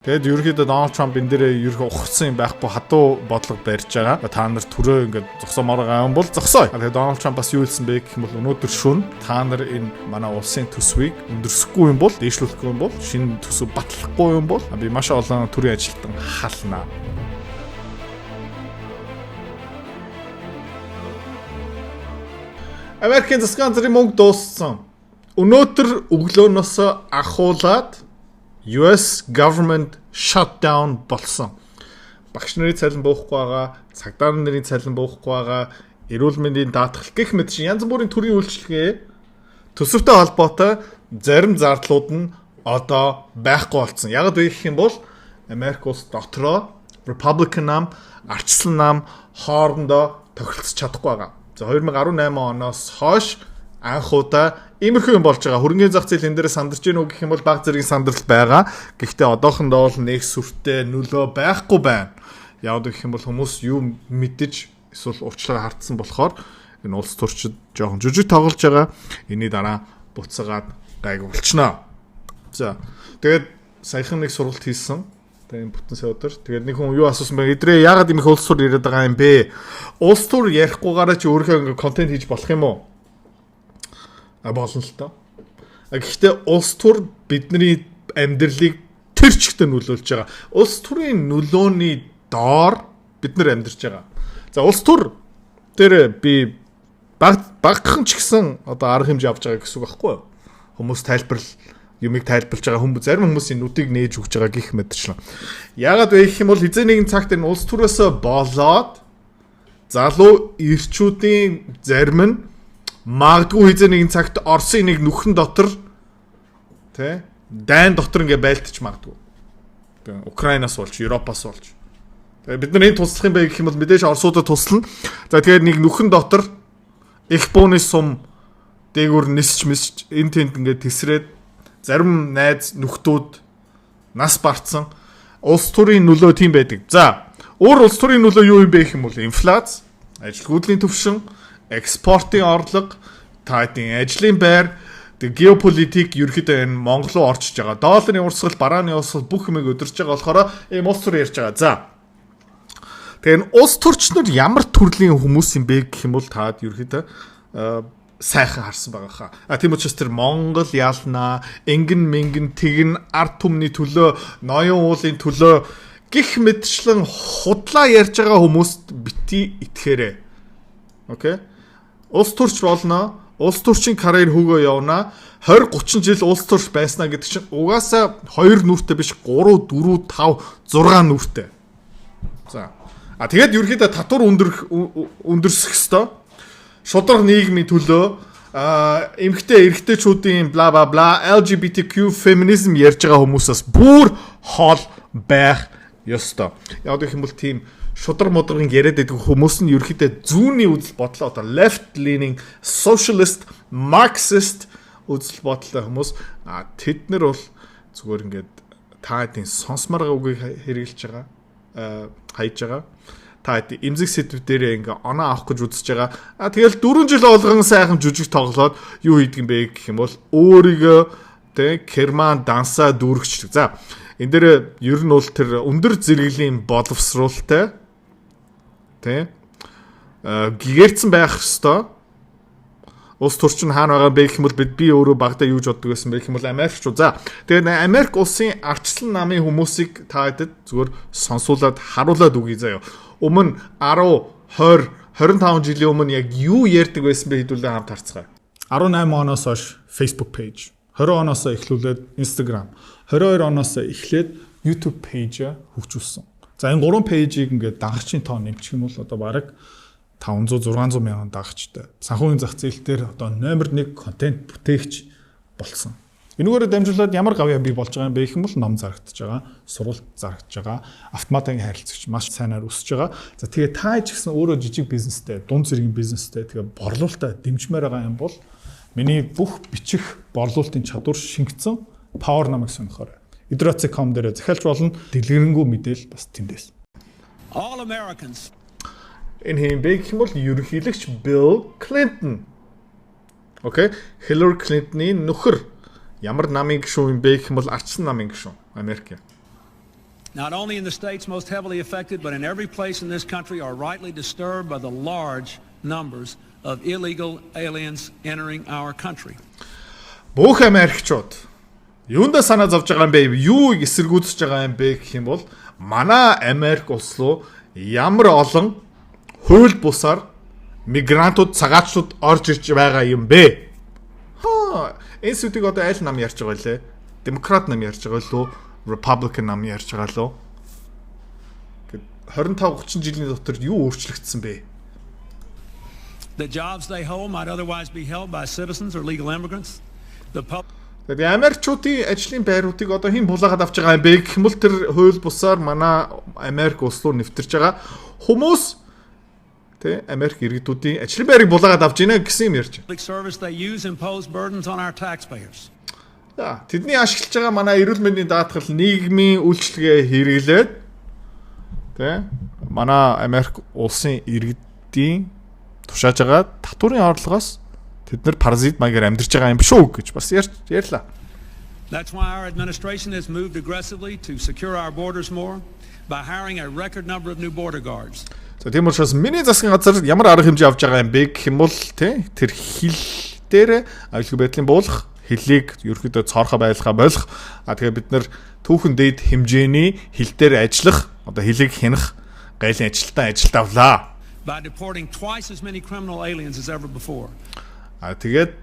Тэгэд ерөөхдөө Дональд Трамп энэ дээрээ ерөөхдөө ухарсан юм байхгүй хатуу бодлого барьж байгаа. Та нар түрөө ингээд зогсоомоор байгаа юм бол зогсоё. Тэгээд Дональд Трамп бас юу хэлсэн бэ гэх юм бол өнөөдөр шөнө та нар энэ манай улсын төсвийг өндөрсөхгүй юм бол, дээшлүүлэхгүй юм бол, шинэ төсөв батлахгүй юм бол би маш олон төрлийн ажилтан халнаа. Америкийн засгийн газрын мөнгө дууссан. Өнөөдөр өглөөнөөс ахуулаад US government shutdown болсон. Багш нарын цалин буухгүй байгаа, цагдаа нарын цалин буухгүй байгаа, эрүүл мэндийн даатгал гэх мэт янз бүрийн төрлийн үйлчилгээ төсөвтэй холбоотой зарим зардлууд нь одоо байхгүй болсон. Яг л гэх юм бол Америк улс дотроо Republican нам, ардчлал нам хоорондоо тохиролцож чадахгүй байгаа. За 2018 оноос хойш анх удаа иймэрхүү юм болж байгаа. Хөрөнгөний зах зээл энэ дээр сандарч гэнэ үү гэх юм бол баг зэргийн сандрал байгаа. Гэхдээ одоохондоо бол нэг сүртэй нөлөө байхгүй байна. Яг гэх юм бол хүмүүс юу мэдэж эсвэл уучлаарай хартсан болохоор энэ улс төрчид жоохон жүжиг тоглож байгаа. Энийний дараа буцаагаад гайг болчихно. За тэгээд саяхан нэг сургалт хийсэн. Тэгээд бүтэн сая өдөр. Тэгээд нэг хүн юу асуусан бэ? Эдрээ яагаад ийм их улс төр яриад байгаа юм бэ? Улс төр ярихгүйгаараа чи өөрөө ингээ контент хийж болох юм уу? Болно л тоо. Гэхдээ улс төр бидний амьдралыг тэр чигтээ нөлөөлж байгаа. Улс төрийн нөлөөний доор бид нар амьдарч байгаа. За улс төр дээр би багхан ч гэсэн одоо арга хэмжээ авч байгаа гэсэн үг байхгүй юу? Хүмүүс юмыг тайлбарлаж байгаа хүмүүс зарим хүмүүсийн нүдийг нээж өгч байгаа гих мэдэрчлэн. Яагаад вэ гэх юм бол хизээ нэгэн цагт энэ улс төрөөсөө болоод залуу ирчүүдийн зарим нь магадгүй хизээ нэгэн цагт Оросын нэг нүхэн дотор тэ дайн дотор ингээ байлтж магадгүй. Тэгээ Украинаас болж, Европоос болж. Тэгээ бид нар энэ туслах юм бэ гэх юм бол мэдээж Оросуудад туслана. За тэгээд нэг нүхэн дотор их бууны сум дээгүүр нисч энэ тэнд ингээ тесрээд зарим найз нүхтүүд нас барцсан улс төрийн нөлөө тийм байдаг. За өөр улс төрийн нөлөө юу юм бэ гэх юм бол инфляц, ажилгүйдлийн түвшин, экспортын орлого, таадын ажлын байр, геополитик ерөөхдөө энэ Монгол руу орчиж байгаа. Долларын урсгал, барааны урсгал бүх юмыг өдөрж байгаа болохоор ийм улс төр ярьж байгаа. За. Тэгэхээр улс төрчнөр ямар төрлийн хүмүүс юм бэ гэх юм бол таад ерөөхдөө сайхан харсан байгаа хаа. Тийм учраас тэр Монгол ялнаа, ингэн мэнгэн тэгэн ард түмний төлөө, ноён уулын төлөө гих мэдчлэн худлаа ярьж байгаа хүмүүст бити итгэхээрээ. Окей? Улс төрч болно. Улс төрчийн карьер хөгөө явна. 20-30 жил улс төрч байснаа гэдэг чинь угаасаа 2 нүртэй биш 3, 4, 5, 6 нүртэй. За. Тэгээд ерөөхдөө татвар өндөрсөх ёстой. Шудраг нийгмийн төлөө эмэгтэй эрэгтэйчүүдийн бла бла бла LGBTQ феминизм ярьж байгаа хүмүүсээс бүр хоол байх ёстой. Яг гэх юм бол тийм шудраг мудрын яриад байдаг хүмүүс нь ерөөхдөө зүүнний үзэл бодлоо одоо left leaning socialist marxist үзэл бодлоо хүмүүс тэд нар бол зүгээр ингээд таадын сонсмар үгийг хэрэгжилж байгаа хайж байгаа. Та эмзэг сэдв дээрээ ингээ оноо авах гэж үзэж байгаа. Тэгэл 4 жил болгон сайхан жүжиг тоглоод юу хийдэг юм бэ гэх юм бол өөрийгөө тэ керман дансаа дүүргчдэг. За энэ дээр ер нь бол тэр өндөр зэрэглэлийн боловсруулалтай тэ гэгэрцэн байх ёстой. Улс төрчин хаана байгаа бэ гэх юм бол би өөрөө багтаа юуж боддог байсан бэ гэх юм бол Америкчуу. За тэгээд Америк улсын ардчлал намын хүмүүсийг таадаг зүгээр сонсуулаад харуулад үгүй заяа. Өмнө 10, 20, 25 жилийн өмнө яг юу ярьдаг байсан бэ хэдүүлээ хамт харцгаая. 18 оноос хойш Facebook page, 20 оноос эхлүүлээд Instagram, 22 оноос эхлээд YouTube page хөгжүүлсэн. За энэ 3 пэйжийг ингээд дагагчийн тоо нэмчих юм бол одоо бараг 500-600 мянган дагагчтай. Санхүүгийн зах зээл дээр одоо номер 1 контент бүтээгч болсон. Энэгээр дамжуулаад ямар гавьяа бий болж байгаа юм бэ гэх юм бол ном зарагдаж байгаа, сургалт зарагдаж байгаа, автоматын харилцагч маш сайнаар өсөж байгаа. За тэгээ та ч гэсэн өөрөө жижиг бизнестэй, дунд зэргийн бизнестэй тэгээ борлуулалтаа дэмжмээр байгаа юм бол миний бүх бичих борлуулалтын чадвар шингэсэн Power намайг сонирхоорой. Idrots.com дээр захиалж болно. Дэлгэрэнгүй мэдээл бас тэндээс. All Americans. Энэ хэм бэ гэх юм бол ерөнхийлөгч Bill Clinton. Окей, Hillary Clinton-ийн нөхөр ямар намын гишүүн юм бэ гэх юм бол ардчсан намын гишүүн Америк. not only in the states most heavily affected, but in every place in this country, are rightly disturbed by the large numbers of illegal aliens entering our country. Бүх Америкчууд юундаа санаа зовж байгаа юм бэ? Юу эсэргүүцэж байгаа юм бэ гэх юм бол манай Америк улс руу ямар олон хууль бусаар мигрантууд, цагаачлууд орж ирж байгаа юм бэ? Энэ сүдийг одоо аль нам ярьж байгаа лээ? Демократ нам ярьж байгаа лөө? Republican нам ярьж байгаа лөө? 25-30 жилийн дотор юу өөрчлөгдсөн бэ? The jobs they hold might otherwise be held by citizens or legal immigrants. Тэгээд Америкчуудын ажлын байруудыг одоо хэн булаагаад авч байгаа юм бэ гэх юм бол тэр хууль бусаар манай Америк улс руу нэвтэрж байгаа хүмүүс тэ Америк иргэдүүдийн ажлын байрыг булаагаад авч гинэ гэсэн юм ярьж байна. Service they use impose burdens on our taxpayers. За тэдний ашиглаж байгаа манай эрүүл мэндийн даатгал нийгмийн үйлчлэгээ хэрэглээд тэ манай Америк улсын иргэдийн тушааж байгаа татварын орлогоос тэд нар паразит маягаар амьдарч байгаа юм биш үү гэж бас ярьлаа. That's why our administration has moved aggressively to secure our borders more by hiring a record number of new border guards. За тийм учраас миний засгийн газар ямар арга хэмжээ авч байгаа юм бэ гэх юм бол тэ тэр хил дээр аюулгүй байдлын буулгах, хилийг ерөөхдөө цоорхоо байлгахаа болох. Тэгээ бид нар түүхэн дээд хэмжээний хил дээр ажиллах, одоо хилийг хянах гайлын ажилтан ажилд авлаа. By deporting twice as many criminal aliens as ever before. Тэгээд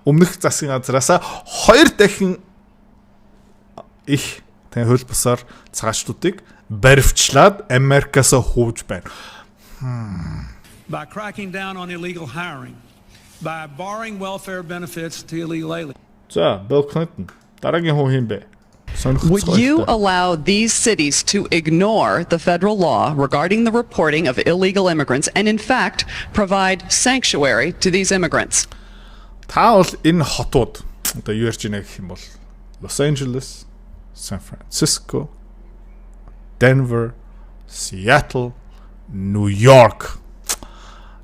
өмнөх засгийн газараас 2 дахин их тань хууль бусаар цагаачлуудыг баривчлаад Америкаас хууж байна. By cracking down on illegal hiring, by barring welfare benefits to illegal aliens. За, Bill Clinton дараагийн хүн хин бэ? Would you allow these cities to ignore the federal law regarding the reporting of illegal immigrants and in fact provide sanctuary to these immigrants? Та бол энэ хотууд одоо юу ярьж байна гэх юм бол Los Angeles, San Francisco, Denver, Seattle, New York.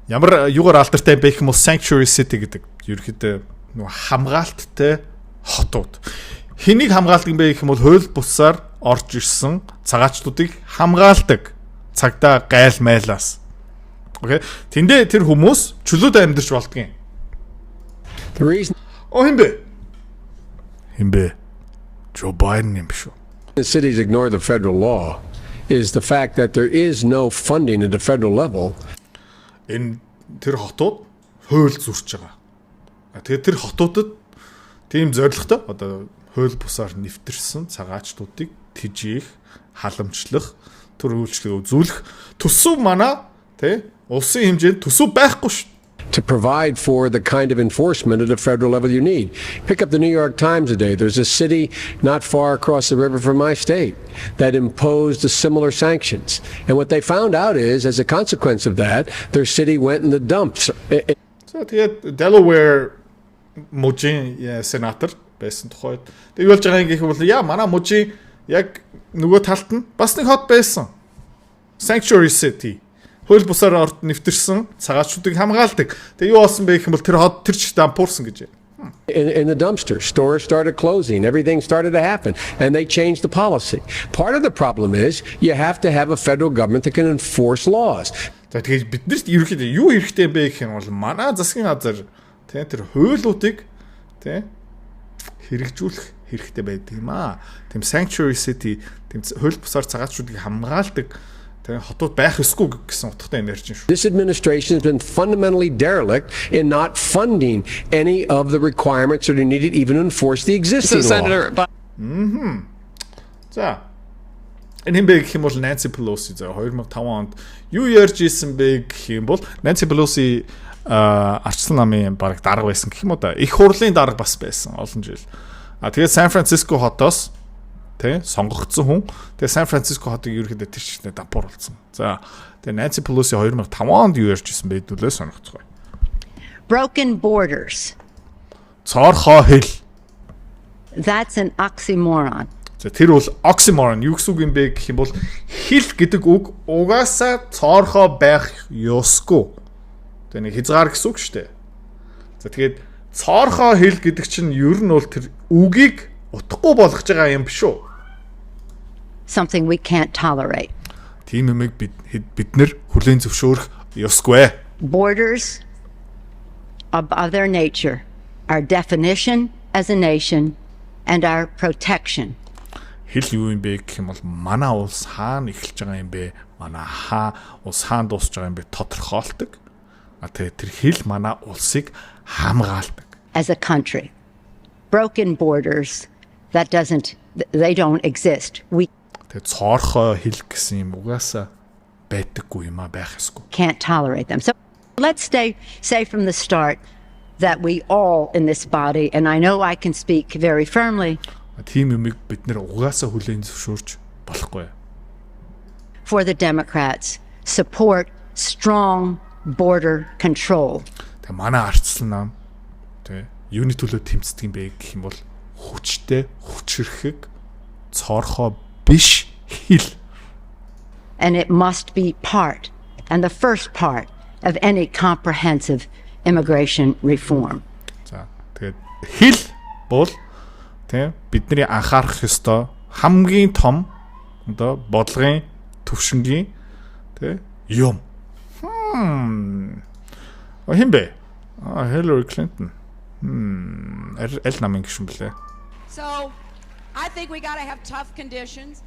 Ямар юугаар алдартай байх юм бол Sanctuary City гэдэг. Ерөнхийдөө нөгөө хамгаалттай хотууд. Хэнийг хамгаалдаг юм бэ гэх юм бол хууль бусаар орж ирсэн цагаачлуудыг хамгаалдаг. Цагдаа гайл майлаас. Окей. Тэндээ тэр хүмүүс чөлөөд амьдарч болдгийн. The reason Хинбэ. Joe Biden юм шүү. the cities ignore the federal law is the fact that there is no funding at the federal level. Энэ тэр хотууд хууль зурж байгаа. Тэгээд тэр хотуудад тийм зорилготой одоо хууль бусаар нэвтэрсэн цагаачлуудыг тижээх, халамжлах, төр үйлчлэгээ үзүүлэх төсөв манай тий улсын хэмжээнд төсөв байхгүй шүү. To provide for the kind of enforcement at the federal level you need. Pick up the New York Times today. There's a city not far across the river from my state that imposed a similar sanctions. And what they found out is, as a consequence of that, their city went in the dumps. За тэгээд Delaware мужийн сенатор байсан тухайд тэг юу болж байгаа юм гэх бол яа манай мужийн яг нөгөө талд нь бас нэг хот байсан. Sanctuary City. Хууль бусаар орд нэвтэрсэн цагаачуудыг хамгаалдаг. Тэг юу болсон бэ гэх юм бол тэр хот тэр ч дампуурсан гэж. In the dumpster, stores started closing, everything started to happen, and they changed the policy. Part of the problem is you have to have a federal government that can enforce laws. За тэгээд биднэрт ерөөхдөө юу хэрэгтэй бэ гэх юм бол манай засгийн газар тэр хуулиудыг хэрэгжүүлэх хэрэгтэй байдаг юм аа. Тэм Sanctuary City, тэм хууль бусаар цагаачуудыг хамгаалдаг хотууд байх ёсгүй гэсэн утгатай юм ярьж шүү. This administration has been fundamentally derelict in not funding any of the requirements that are needed even to enforce the existing law. За. Энэ юм бэ гэх юм бол Nancy Pelosi за 2005 онд юу ярьж исэн бэ гэх юм бол Nancy Pelosi арчлан намын баг дарга байсан гэх юм уу да. Их хурлын дарга бас байсан олон жил. Тэгээд San Francisco хотоос сонгогдсон хүн. Тэгээ Сан Франциско хотыг ерөөхдөө тэр чигтээ дампуур болсон. За тэгээ Nancy Pelosi 2005 онд юу ярьж исэн бэ гэдүүлээ сонирхцгоо. Broken borders. Цоорхоо хэл. That's an oxymoron. За тэр бол oxymoron юу гэсэн үг юм бэ гэх юм бол хэл гэдэг үг угаасаа цоорхоо байх ёсгүй. Тэгээ нэг хязгаар гэсэн үг шүү дээ. За тэгээд цоорхоо хэл гэдэг чинь ер нь бол тэр үгийг утгагүй болгож байгаа юм биш үү? Something we can't tolerate. Тийм юмыг бид нэр хүлээн зөвшөөрөх ёсгүй. Borders of their nature, our definition as a nation, and our protection. Хэл юу юм бэ гэх юм бол манай улс хаана эхэлж байгаа юм бэ? Манай улс хаана дуусж байгаа юм бэ? Тодорхойлдог. Тэгээ тэр хэл манай улсыг хамгаалдаг. As a country, broken borders they don't exist. We Тэгээ цоорхой хэл гэсэн юм угаасаа байдаггүй юм байх ёсгүй. can't tolerate them. So let's say from the start that we all in this body, and I know I can speak very firmly Тийм юмыг бид нэр угаасаа хүлээн зөвшөөрч болохгүй. for the Democrats, support strong border control. Тэгээ манай ардчлал нам тэгээ юуны төлөө тэмцдэг юм бэ гэх юм бол хүчтэй хүчрэхэг цоорхоо биш хэл. And it must be part, and the first part, of any comprehensive immigration reform. За тэгээд хэл бол тийм бидний анхаарах ёстой хамгийн том одоо бодлогын төвшингийн тийм юм. Хин бэ? Hillary Clinton. Аль намын гишүүн блэ? So, I think we got to have tough conditions.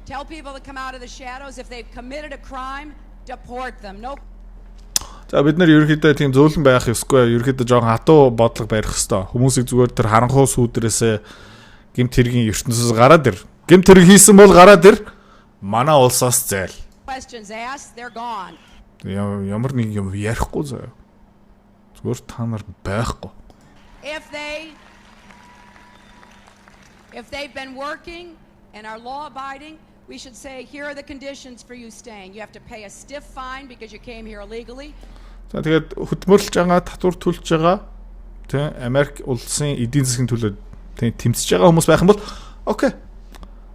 Tell people to come out of the shadows. If they've committed a crime, deport them. No. За бид нар ерөөхдөө тийм зөөлөн байх ёсгүй. Ерөөхдөө жоохон хатуу бодлого барих ёстой. Хүмүүсийг зүгээр тэр харанхуй сүүдрээсээ гэмт хэргийн ертөнцөөс гараад ир. Гэмт хэрэг хийсэн бол гараад ир. Манай улсаас зайл. Questions asked, they're gone. Ямар нэг юм ярихгүй заяа. Зүгээр та нар байхгүй. If they've been working and are law abiding, we should say here are the conditions for you staying. You have to pay a stiff fine because you came here illegally. За тэгээд хөдөлмөрлөж байгаа, татвар төлж байгаа тийм Америк улсын эдийн засгийн төлөө тийм тэмцэж байгаа хүмүүс байх юм бол окей.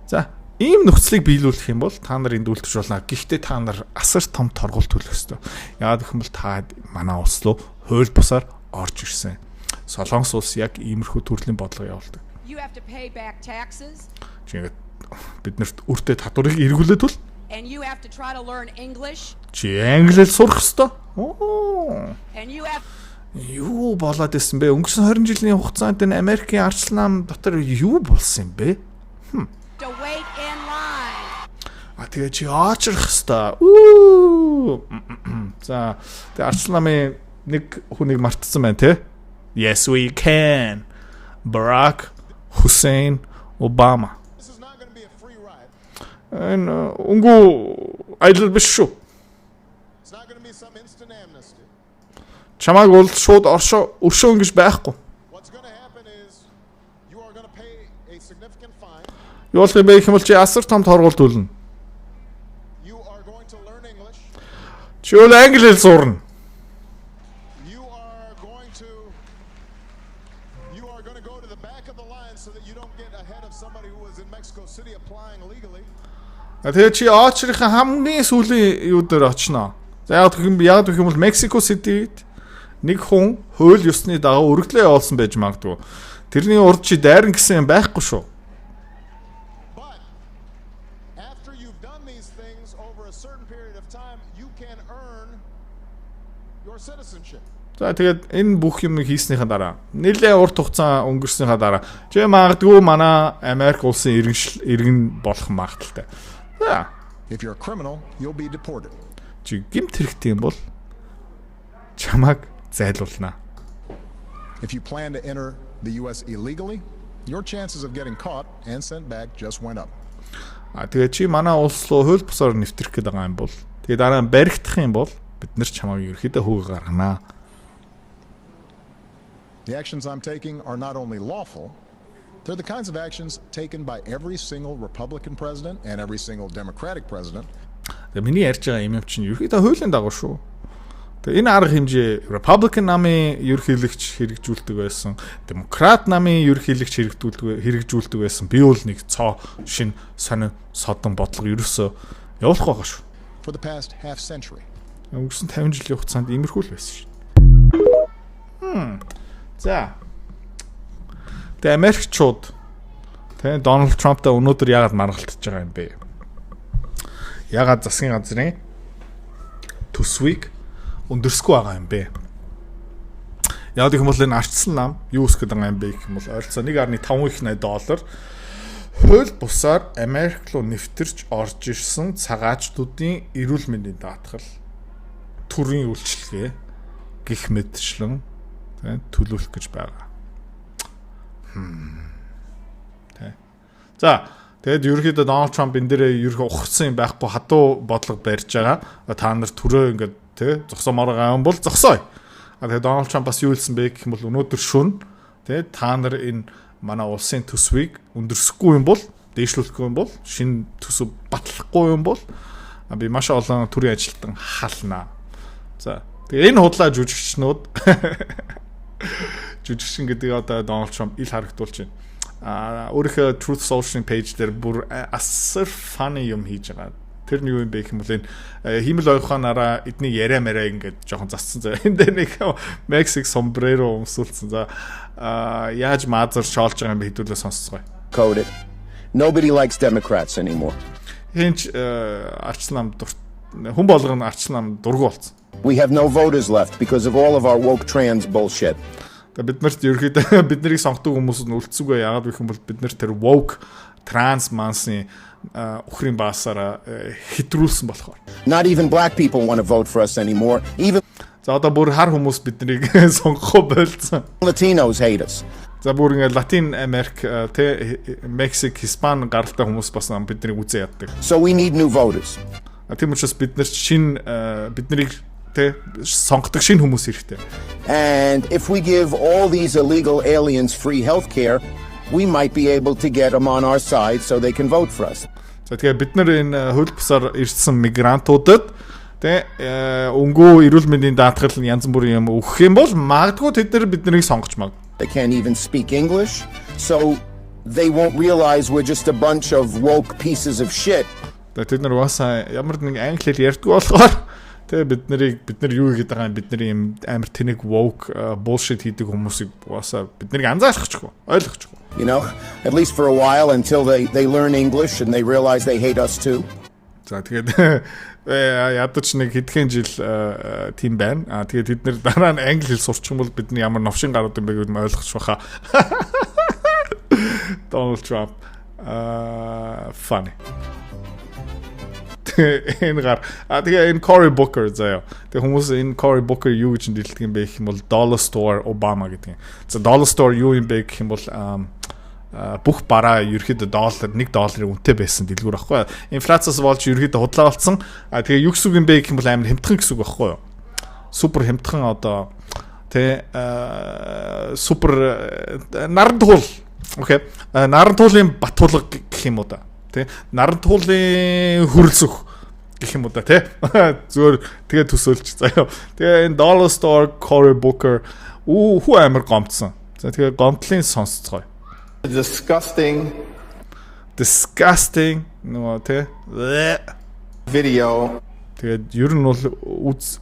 За ийм нөхцөлийг биелүүлэх юм бол та нар энд үлдэж болно. Гэхдээ та нар асар том торгууль төлөх ёстой. Яагаад гэх юм бол та манай улс руу хууль бусаар орж ирсэн. Солонгос улс яг иймэрхүү төрлийн бодлого явуулдаг. You have to pay back taxes. Чингээд биднэрт үртэй татварыг эргүүлээд бол And you have to try to learn English. Чи англиэл сурах ёстой. And you have Юу болоод исэн бэ? Өнгөрсөн 20 жилийн хугацаанд энэ Америкийн ардчлал нам дотор юу болсон юм бэ? to wait in line. Тэгээ чи очрох ёстой. За тэгээ ардчлал намын нэг хүнийг мартсан байна те. Yes we can. Barack Hussein Obama. This is not going to be a free ride. Энэ өнгөө аялал биш шүү. It's not going to be some instant amnesty. Чамайг бол шууд өршөөн гэж байхгүй. What's going to happen is you are going to pay a significant fine. Юу болох юм бэ гэх юм бол чи асар том торгууль төлнө. You are going to learn English. Чи бол англи хэл сурна. You are going to go to the back of the line so that you don't get ahead of somebody who was in Mexico City applying legally. Тэгээ чи очрохын хамгийн сүүлийн юу дээр очно. За яг гэх юм бол Mexico City-д нэг хүн хууль ёсны дагуу өргөдлөө явуулсан байж магадгүй. Тэрний урд чи дайран гэсэн юм байхгүй шүү. But after you've done these things over a certain period of time, you can earn your citizenship. За тэгээд энэ бүх юм хийснийхаа дараа нэлээд урт хугацаа өнгөрснийхаа дараа чи магадгүй манай Америк улсын иргэн болох магадaltaй. За If you're a criminal, you'll be deported. чи гэмт хэрэгтэй юм бол чамайг зайлуулна. If you plan to enter the US illegally, your chances of getting caught and sent back just went up. Тэгээд чи манай улс руу хууль бусаар нэвтрэх гээд байгаа юм бол тэгээд дараа нь баригдах юм бол бид нар чамайг ерөөхдөө хөөгө гаргана. The actions I'm taking are not only lawful, they're the kinds of actions taken by every single Republican president and every single Democratic president. Тэгээд миний ярьж байгаа юм чинь ерөөхдөө хуулийн дагуу шүү. Тэгээд энэ арга хэмжээ Republican намын ерөнхийлөгч хэрэгжүүлдэг байсан, Democrat намын ерөнхийлөгч хэрэгжүүлдэг байсан. Би бол нэг цоо шин сонин содон бодлого ерөөсөө явуулах байгаа шүү. For the past half century. Өнгөрсөн 50 жилийн хугацаанд иймэрхүү л байсан шүү. За. Тэгээ Америкчууд Тэ Дональд Трамптай өнөөдөр яагаад маргалтж байгаа юм бэ? Яагаад засгийн газрын төсвийг өндөрсөхгүй байгаа юм бэ? Яг гэх юм бол энэ ардсан нам юу үсгэж байгаа юм бэ гэх юм бол ойролцоо 1.5 их $80 хууль бусаар Америк руу нэвтэрч орж ирсэн цагаачдуудын эрүүл мэндийн даатгал, төрийн үйлчилгээ гэх мэтчлэн төлөвлөх гэж байгаа. За тэгээд ерөнхийдөө Дональд Трамп энэ дээрээ ерөнхий ухарсан юм байхгүй хадуу бодлого барьж байгаа. Та нар төрөө ингээд зогсоомоор байгаа юм бол зогсоё. Тэгээд Дональд Трамп бас юу хэлсэн бэ гэх юм бол өнөөдөр шөнө та нар энэ манай улсын төсвийг өндөрсөхгүй юм бол, дээшлүүлэхгүй юм бол, шинэ төсөв батлахгүй юм бол би маш олон төрийн ажилтан халнаа. За тэгээ энэ худлаа жүжигчнүүд жүжигчин гэдэг одоо Дональд Трамп ил харагдуулж байна. Өөрийнхөө Truth Social page дээр бүр асар funny юм хийж байгаа. Тэр нь юу юм бэ гэх юм бол энэ хиймэл ойхонараа эдний яриа мараа ингээд жоохон зассан заа. Энд дээр нэг Mexican sombrero өмсүүлсэн. За яаж маазар шоолж байгаа юм бэ хэдүүлээ сонсцгоё. Coded. Nobody likes Democrats anymore. Хинч арчлам хүн болгоно арчлам дургу болсон. We have no voters left because of all of our woke trans bullshit. Бид нарт ерөөхдөө биднийг сонгодог хүмүүс нь үлдсэгүй яагаад гэх юм бол бид нар тэр woke trans мансын ухрын баасаараа хэтрүүлсэн болохоор. Not even black people want to vote for us anymore. Even За одоо бүр хар хүмүүс биднийг сонгохоо болцсон. Latinos hate us. За бүр ингээ Латин Америк Мексик, Испани гаралтай хүмүүс бас биднийг үзээ яддаг. So we need new voters. Тийм учраас бид нар биднийг сонгодог шинэ хүмүүс хэрэгтэй. And if we give all these illegal aliens free healthcare, we might be able to get them on our side so they can vote for us. За тэгээ бид нар энэ хууль бусаар ирсэн мигрантуудад өнгөө эрүүл мэндийн даатгал янз бүрийн юм өгөх юм бол магадгүй тэд нар биднийг сонгож маг. They can't even speak English, so they won't realize we're just a bunch of woke pieces of shit. Тэд нар уусаа ямар нэг англи хэл ярьдгүй болохоор бид нар юу хийгээд байгаа юм, бидний юм амар тэнэг woke bullshit хийдэг хүмүүсийг уусаа биднийг анзаарчихгүй, ойлгохгүй. You know, at least for a while until they learn English and they realize they hate us too. За тэгээд ядаж нэг хэдхэн жил тийм байна. Тэгээд бид нэр дараа нь англи хэл сурчих юм бол бидний ямар новшин гарууд юм бэ гэдгийг ойлгож баха. Donald Trump funny. Энэ гар тэгээ энэ Cory Booker заяа. Тэгээ хүмүүс энэ Cory Booker юу гэж дэлдэг юм бэ гэх юм бол Dollar Store Obama гэдэг. За Dollar Store юу юм бэ гэх юм бол бүх бараа ерөөхдөө $1 үнэтэй байсан дэлгүүр байхгүй. Инфляцаас болж ерөөхдөө худлаа болсон. Тэгээ юу гэсэн үг юм бэ гэх юм бол амар хямдхан гэсэн үг байхгүй юу? Супер хямдхан одоо супер нарантуул. Окей. Нарантуулын батуулга гэх юм уу да. Нарантуулын хөрөлсөх гэх юм уу да тий. Зүгээр тэгээ төсөөлч заяа. Тэгээ энэ Dollar Store Cory Booker хүү амар гомдсон. За тэгээ гомдлын сонсцгоё. Disgusting нөгөө тий video. Тэгээд ер нь бол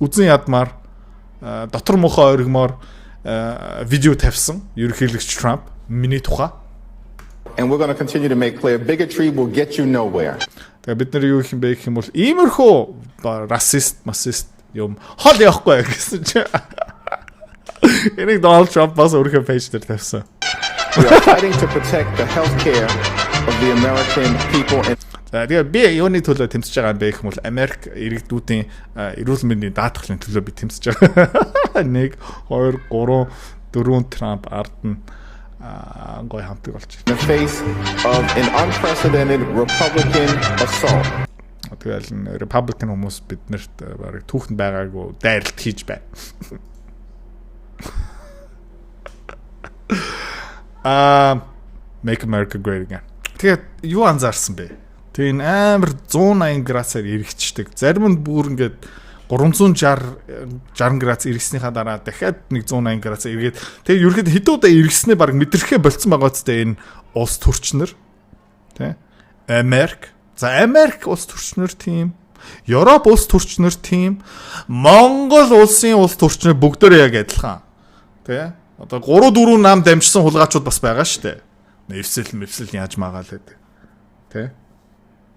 үзэн ядмаар дотор мохоо оргимоор видео тавьсан ерөнхийлөгч Трамп миний тухай. And we're going to continue to make clear bigotry will get you nowhere. Тэгээд бид нар юу гэх юм бэ гэх юм бол иймэрхүү расист, масист юм хол явахгүй гэсэн чи. Энийг Donald Trump бас өөрийнхөө пэйж дээр тавьсан. We are fighting to protect the health care of the American people. Тэгээд би юуны төлөө тэмцэж байгаа юм бэ гэх юм бол Америк иргэдүүдийн эрүүл мэндийн даатгалын төлөө би тэмцэж байгаа. 1 2 3 4 Trump ард нь гой хамтыг болж байна. In the face of an unprecedented Republican assault. Тэгэл Republican хүмүүс биднэрт барыг түүхэнд байгаагүй дайралт хийж байна. Make America Great Again. Тэгээд юу анзаарсан бэ? Тэгээд амар 180 градусаар эргэждэг. Зарим нь бүр ингээд 360 градус эргэснийхаа дараа дахиад нэг 180 градус эргээд тэгээд ерөөд хэдэн удаа эргэснээ баг мэдрэхээ болцсон байгаа зү энэ улс төрчнөр тий Америк улс төрчнөр тийм Европ улс төрчнөр тийм Монгол улсын улс төрчнөр бүгдөө яг адилхан тий одоо 3 4 нам дамжсан хулгайчуд бас байгаа шүү дээ Эвсэл яаж магаал гэдэг. Тэ?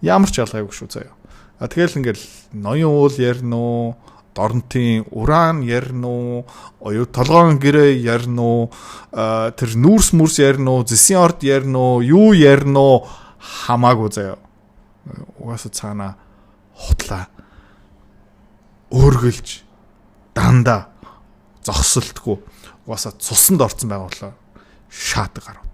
Ямар ч ялгаагүй шүү заяа. Тэгэл ингээл ноён уул ярина уу, дорнтын уран ярина уу, оюу толгоон гэрээ ярина уу, тэр нүүрс ярина уу, зэсийн орд ярина уу, юу ярина уу хамаагүй заяа. Угаасаа цаана хутлаа өөргөлж дандаа зогсолтгүй угаасаа цусанд орсон байгууллаа шаадаг гарав.